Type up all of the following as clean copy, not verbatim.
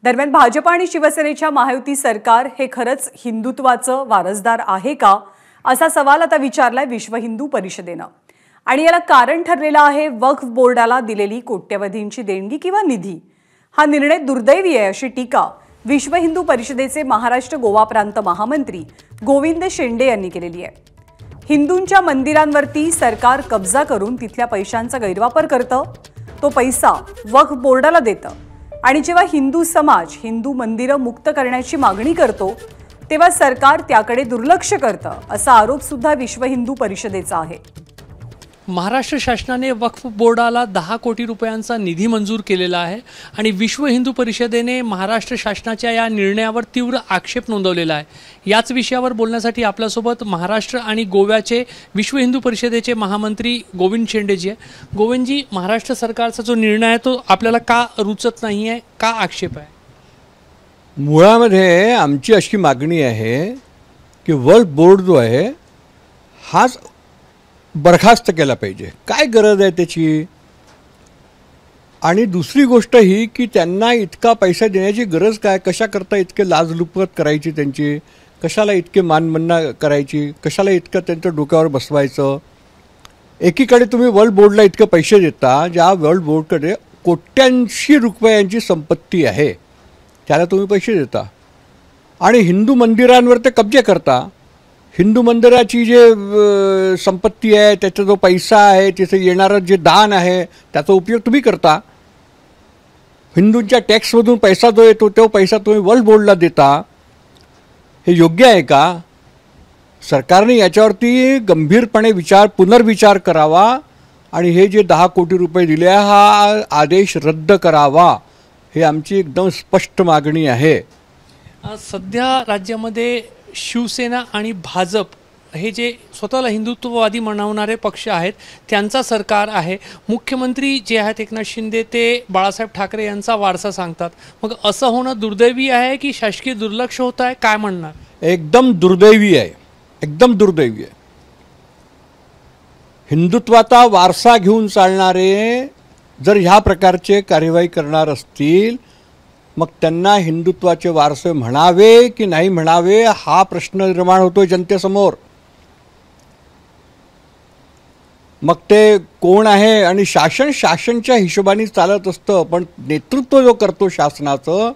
दरम्यान भाजप आणि शिवसेनेच्या महायुती सरकार हे खरंच हिंदुत्वाचं वारसदार आहे का असा सवाल आता विचारलाय विश्व हिंदू परिषदेनं। आणि याला कारण ठरलेलं आहे वक्फ बोर्डाला दिलेली कोट्यवधींची देणगी किंवा निधी। हा निर्णय दुर्दैवी आहे अशी टीका विश्व हिंदू परिषदेचे महाराष्ट्र गोवा प्रांत महामंत्री गोविंद शेंडे यांनी केलेली आहे। हिंदूंच्या मंदिरांवरती सरकार कब्जा करून तिथल्या पैशांचा गैरवापर करतं, तो पैसा वक्फ बोर्डाला देतं आणि जेव्हा हिंदू समाज हिंदू मंदिरं मुक्त करण्याची मागणी करतो तेव्हा सरकार त्याकडे दुर्लक्ष करतं असा आरोप सुद्धा विश्व हिंदू परिषदेचा आहे। महाराष्ट्र शासनाने वक्फ बोर्डाला 10 कोटी रुपयांचा निधी मंजूर केलेला आहे आणि विश्व हिंदू परिषदेने महाराष्ट्र शासनाच्या या निर्णयावर तीव्र आक्षेप नोंदवलेला आहे। याच विषयावर बोलण्यासाठी आपल्यासोबत महाराष्ट्र आणि गोव्याचे विश्व हिंदू परिषदेचे महामंत्री गोविंद शेंडेजी आहे। गोविंदजी, महाराष्ट्र सरकारचा जो निर्णय आहे तो आपल्याला का रुचत नाही आहे, का आक्षेप आहे? मुळामध्ये आमची अशी मागणी आहे की वक्फ बोर्ड जो आहे हाच बरखास्त केला पाहिजे। काय गरज आहे त्याची? आणि दुसरी गोष्ट ही की त्यांना इतका पैसा देण्याची गरज काय? कशा करता इतके लाजलुपत करायची त्यांची? कशाला इतके मानमन्ना करायची? कशाला इतकं त्यांच्या डोक्यावर बसवायचं? एकीकडे तुम्ही वर्ल्ड बोर्डला इतके पैसे देता, ज्या वर्ल्ड बोर्डकडे कोट्यांशी रुपयांची संपत्ती आहे त्याला तुम्ही पैसे देता आणि हिंदू मंदिरांवर ते कब्जे करता। हिंदू मंदिराची जे संपत्ती आहे, त्याचा जो पैसा आहे, तिथे येणारं जे दान आहे त्याचा उपयोग तुम्ही करता। हिंदूंच्या टॅक्समधून पैसा जो येतो तो पैसा तुम्ही वर्ल्ड बोर्डला देता। हे योग्य आहे का? सरकारने याच्यावरती गंभीरपणे पुनर्विचार करावा आणि हे जे 10 कोटी रुपये दिले हा आदेश रद्द करावा, हे आमची एकदम स्पष्ट मागणी आहे। सध्या राज्यामध्ये शिवसेना आणि भाजप हे जे स्वतःला हिंदुत्ववादी म्हणवणारे पक्ष आहेत त्यांचा सरकार आहे। मुख्यमंत्री जे आहेत एकनाथ शिंदे ते बाळासाहेब ठाकरे यांचा वारसा सांगतात। मग असं होणं दुर्दैवी आहे की शासकीय दुर्लक्ष होत आहे? काय म्हणणार? एकदम दुर्दैवी आहे, एकदम दुर्दैवी आहे। हिंदुत्वाचा वारसा घेऊन चालणारे जर ह्या प्रकारचे कार्यवाही करणार असतील मग त्यांना हिंदुत्वाचे वारसे म्हणावे की नाही म्हणावे हा प्रश्न निर्माण होतो जनतेसमोर। मग ते कोण आहे? आणि शासनच्या हिशोबाने चालत असतं, पण नेतृत्व जो करतो शासनाचं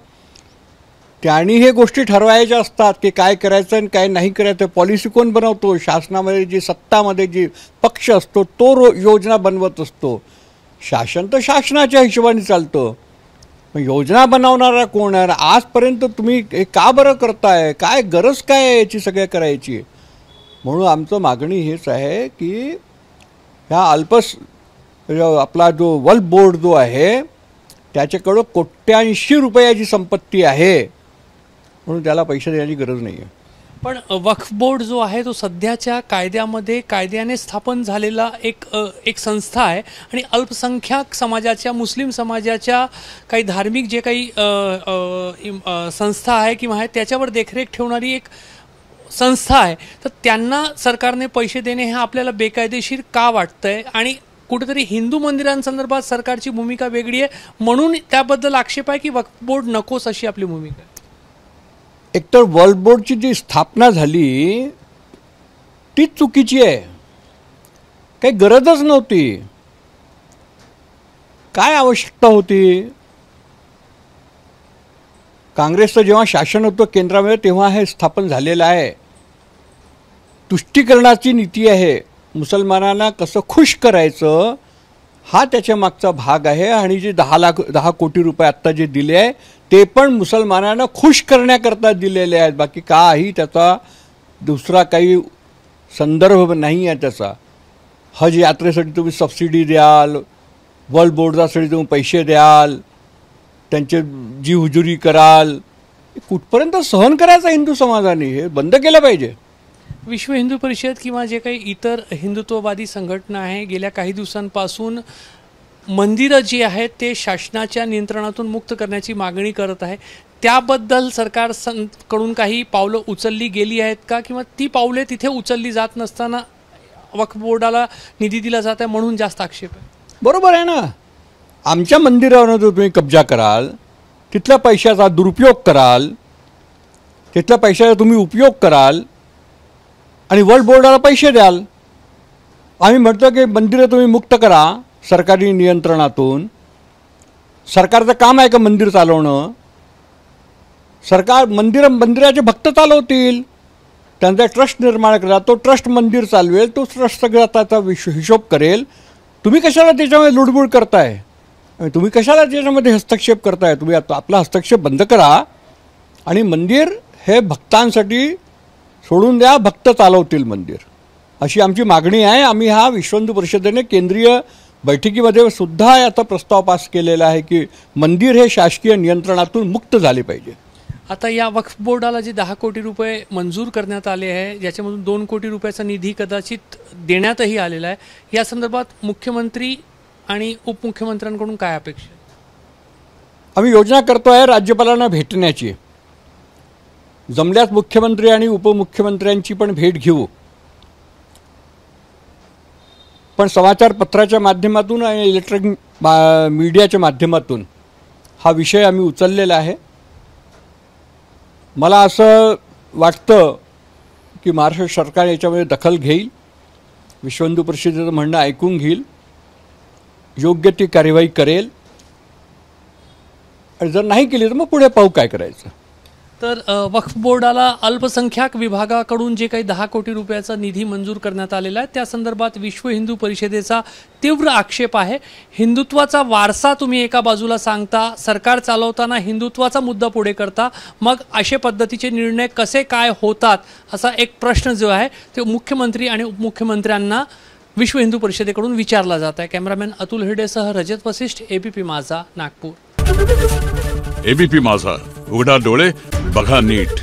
त्यांनी हे गोष्टी ठरवायच्या असतात की काय करायचं आणि काय नाही करायचं। पॉलिसी कोण बनवतो? शासनामध्ये जी सत्तामध्ये जी पक्ष असतो तो योजना बनवत असतो। शासन तर शासनाच्या हिशोबाने चालतं, योजना बनवणारा कोण आहे? आजपर्यंत तुम्ही हे का बरं करताय? काय गरज काय आहे याची सगळ्या करायची? म्हणून आमचं मागणी हेच आहे की ह्या आपला जो वक्फ बोर्ड जो आहे त्याच्याकडं कोट्यांशी रुपयाची संपत्ती आहे म्हणून त्याला पैसे देण्याची गरज नाही आहे। पण वक्फ बोर्ड जो आहे तो सध्याच्या कायद्याने स्थापन झालेला एक संस्था आहे आणि अल्पसंख्याक समाजाच्या मुस्लिम समाजाच्या काही धार्मिक जे काही संस्था आहे किंवा आहे त्याच्यावर देखरेख ठेवणारी एक संस्था आहे। तर त्यांना सरकारने पैसे देणे हे आपल्याला बेकायदेशीर का वाटतंय? आणि कुठेतरी हिंदू मंदिरांसंदर्भात सरकारची भूमिका वेगळी आहे म्हणून त्याबद्दल आक्षेप आहे की वक्फ बोर्ड नकोस अशी आपली भूमिका आहे? एकतर वर्ल्ड बोर्डची जी स्थापना झाली ती चुकीची आहे, काही गरजच नव्हती। काय आवश्यकता होती? काँग्रेसचं जेव्हा शासन होतं केंद्रामध्ये तेव्हा हे स्थापन झालेलं आहे। तुष्टीकरणाची नीती आहे, मुसलमानांना कसं खुश करायचं हा त्याच्या मागचा भाग आहे। आणि जे 10 कोटी रुपये आत्ता जे दिले आहे ते पण मुसलमानांना खुश करण्याकरता दिलेले आहेत, बाकी काही त्याचा दुसरा काही संदर्भ नाही आहे त्याचा। हज यात्रेसाठी तुम्ही सबसिडी द्याल, वर्ल्ड बोर्डासाठी तुम्ही पैसे द्याल, त्यांचे जी हुजुरी कराल, कुठपर्यंत सहन करायचं हिंदू समाजाने? हे बंद केलं पाहिजे। विश्व हिंदू परिषद किंवा जे काही इतर हिंदुत्ववादी संघटना आहे गेल्या काही दिवसांपासून मंदिरं जी आहेत ते शासनाच्या नियंत्रणातून मुक्त करण्याची मागणी करत आहे। त्याबद्दल सरकारकडून काही पावलं उचलली गेली आहेत का? किंवा ती पावले तिथे उचलली जात नसताना वक्फ बोर्डाला निधी दिला जात आहे म्हणून जास्त आक्षेप आहे? बरोबर आहे ना। आमच्या मंदिरावर जर तुम्ही कब्जा कराल तिथल्या पैशाचा दुरुपयोग कराल, तिथल्या पैशाचा तुम्ही उपयोग कराल आणि वक्फ बोर्डाला पैसे द्याल. आम्ही म्हणतो की मंदिरं तुम्ही मुक्त करा सरकारी नियंत्रणातून. सरकारचं काम आहे का मंदिर चालवणं? सरकार मंदिराचे भक्त चालवतील, त्यांचा ट्रस्ट निर्माण करा, तो ट्रस्ट मंदिर चालवेल, तो ट्रस्ट सगळा त्याचा हिशोब करेल. तुम्ही कशाला त्याच्यामध्ये लुडबुड करताय? तुम्ही कशाला त्याच्यामध्ये हस्तक्षेप करताय? तुम्ही आता आपला हस्तक्षेप बंद करा आणि मंदिर हे भक्तांसाठी सोडून द्या, भक्त चालवतील मंदिर, अशी आमची मागणी आहे. आम्ही हा विश्व हिंदू परिषदेने केंद्रीय बैठकीमध्ये सुद्धा याचा प्रस्ताव पास केलेला आहे की मंदिर हे शासकीय नियंत्रणातून मुक्त झाले पाहिजे. आता या वक्फ बोर्डाला जे 10 कोटी रुपये मंजूर करण्यात आले आहे, ज्याच्यामधून 2 कोटी रुपयाचा निधी कदाचित देण्यातही आलेला आहे, या संदर्भात मुख्यमंत्री आणि उपमुख्यमंत्र्यांकडून काय अपेक्षा? आम्ही योजना करतोय राज्यपालांना भेटण्याची. जमल्यास मुख्यमंत्री आणि उपमुख्यमंत्र्यांची पण भेट घेऊ. पण समाचारपत्राच्या माध्यमातून आणि इलेक्ट्रॉनिक मीडियाच्या माध्यमातून हा विषय आम्ही उचललेला आहे. मला असं वाटतं की महाराष्ट्र सरकार याच्यामध्ये दखल घेईल, विश्व हिंदू परिषदेचं म्हणणं ऐकून घेईल, योग्य ती कार्यवाही करेल आणि जर नाही केली तर मग पुढे पाहू काय करायचं. तर वक्फ बोर्डाला अल्पसंख्याक विभागाकडून जे काही 10 कोटी रुपयाचा निधी मंजूर करण्यात आलेला आहे त्या संदर्भात विश्व हिंदू परिषदेचा तीव्र आक्षेप आहे. हिंदुत्वाचा वारसा तुम्ही एका बाजूला सांगता, सरकार चालवताना हिंदुत्वाचा मुद्दा पुढे करता, मग अशा पद्धतीचे निर्णय कसे काय होतात असा एक प्रश्न जो आहे ते मुख्यमंत्री आणि उपमुख्यमंत्र्यांना विश्व हिंदू परिषदेकडून विचारला जात आहे. कॅमेरामॅन अतुल हिरडेसह रजत वसिष्ठ, एबीपी माझा, नागपूर. एबीपी माझा, उघडा डोळे बघा नीट.